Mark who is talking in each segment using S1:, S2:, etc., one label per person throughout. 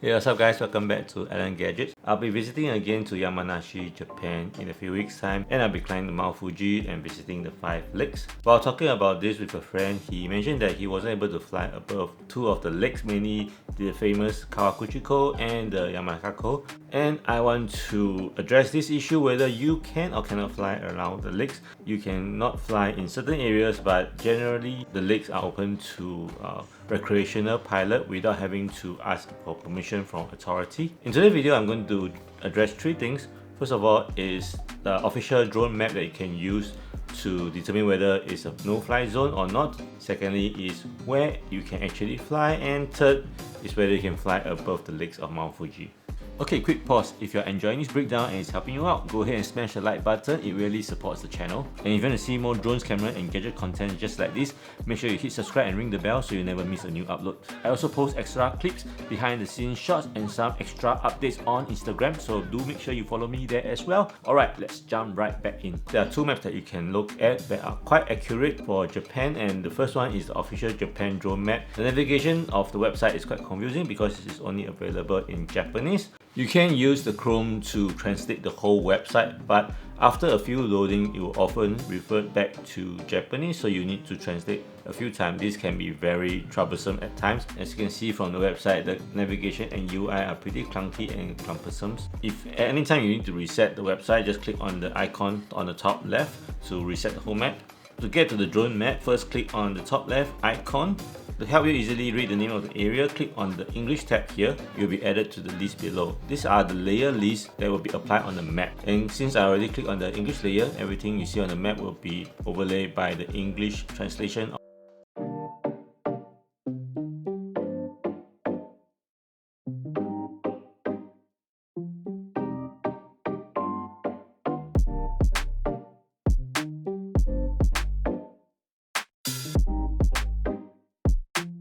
S1: Hey, what's up guys, welcome back to Alan Gadgets. I'll be visiting again to Yamanashi, Japan in a few weeks time, and I'll be climbing Mount Fuji and visiting the 5 lakes. While talking about this with a friend, he mentioned that he wasn't able to fly above 2 of the lakes, mainly the famous Kawaguchiko and the Yamanakako. And I want to address this issue whether you can or cannot fly around the lakes. You cannot fly in certain areas, but generally the lakes are open to recreational pilot without having to ask for permission from authority. In today's video, I'm going to address 3 things. First of all is the official drone map that you can use to determine whether it's a no-fly zone or not. Secondly is where you can actually fly, and third is whether you can fly above the lakes of Mount Fuji. Okay, quick pause. If you're enjoying this breakdown and it's helping you out, go ahead and smash the like button. It really supports the channel. And if you want to see more drones, camera and gadget content just like this, make sure you hit subscribe and ring the bell so you never miss a new upload. I also post extra clips, behind the scenes shots and some extra updates on Instagram, so do make sure you follow me there as well. Alright, let's jump right back in. There are 2 maps that you can look at that are quite accurate for Japan, and the first one is the official Japan drone map. The navigation of the website is quite confusing because it is only available in Japanese. You can use the Chrome to translate the whole website, but after a few loading, it will often revert back to Japanese, so you need to translate a few times. This can be very troublesome at times. As you can see from the website, the navigation and UI are pretty clunky and cumbersome. If at any time you need to reset the website, just click on the icon on the top left to reset the whole map. To get to the drone map, first click on the top left icon. To help you easily read the name of the area, click on the English tab here. You'll be added to the list below. These are the layer lists that will be applied on the map. And since I already clicked on the English layer, everything you see on the map will be overlaid by the English translation.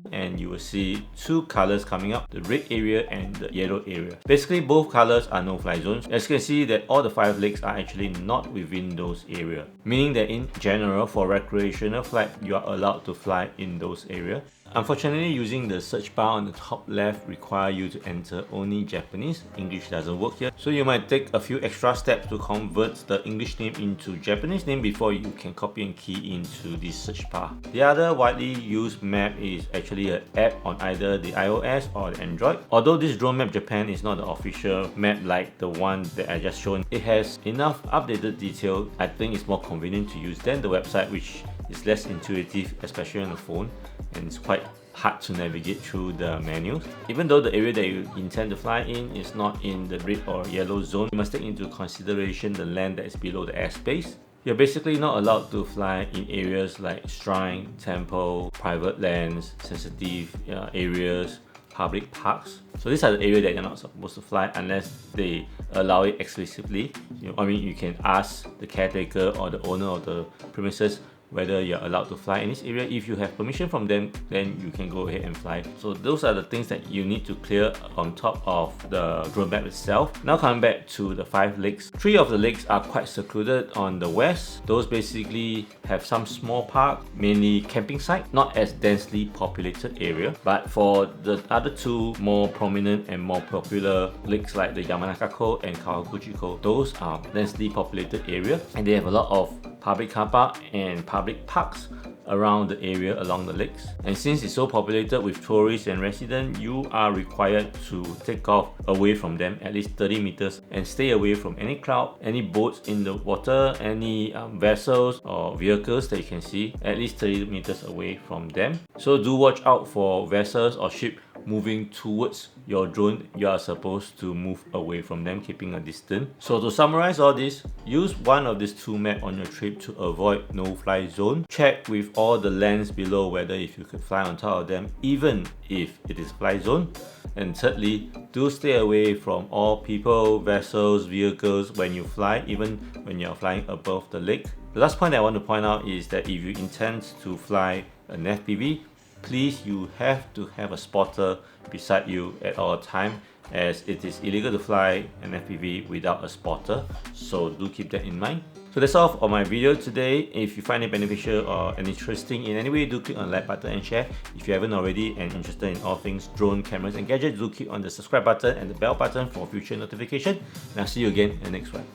S1: And you will see 2 colors coming up, the red area and the yellow area. Basically, both colors are no-fly zones. As you can see that all the 5 lakes are actually not within those areas, meaning that in general, for recreational flight, you are allowed to fly in those areas. Unfortunately, using the search bar on the top left require you to enter only Japanese. English doesn't work here, so you might take a few extra steps to convert the English name into Japanese name before you can copy and key into this search bar. The other widely used map is actually an app on either the iOS or the Android. Although this drone map Japan is not the official map like the one that I just shown, it has enough updated detail. I think it's more convenient to use than the website, which is less intuitive, especially on the phone, and it's quite hard to navigate through the menus. Even though the area that you intend to fly in is not in the red or yellow zone, you must take into consideration the land that is below the airspace. You're basically not allowed to fly in areas like shrine, temple, private lands, sensitive areas, public parks. So these are the areas that you're not supposed to fly unless they allow it explicitly. You can ask the caretaker or the owner of the premises whether you're allowed to fly in this area. If you have permission from them, then you can go ahead and fly. So those are the things that you need to clear on top of the drone map itself. Now coming back to the 5 lakes. 3 of the lakes are quite secluded on the west. Those basically have some small park, mainly camping site, not as densely populated area. But for the other 2 more prominent and more popular lakes like the Yamanakako and Kawaguchiko, those are densely populated area, and they have a lot of public car park and public parks around the area along the lakes. And since it's so populated with tourists and residents, you are required to take off away from them at least 30 meters and stay away from any crowd, any boats in the water, any vessels or vehicles that you can see, at least 30 meters away from them. So do watch out for vessels or ships moving towards your drone. You are supposed to move away from them, keeping a distance. So to summarize all this, use one of these 2 maps on your trip to avoid no-fly zone. Check with all the lands below whether if you could fly on top of them, even if it is fly zone. And thirdly, do stay away from all people, vessels, vehicles when you fly, even when you're flying above the lake. The last point I want to point out is that if you intend to fly an FPV, please, you have to have a spotter beside you at all times, as it is illegal to fly an FPV without a spotter, so do keep that in mind. So that's all for my video today. If you find it beneficial or interesting in any way, do click on the like button and share. If you haven't already and interested in all things drone, cameras and gadgets, do click on the subscribe button and the bell button for future notification. And I'll see you again in the next one.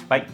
S1: Bye!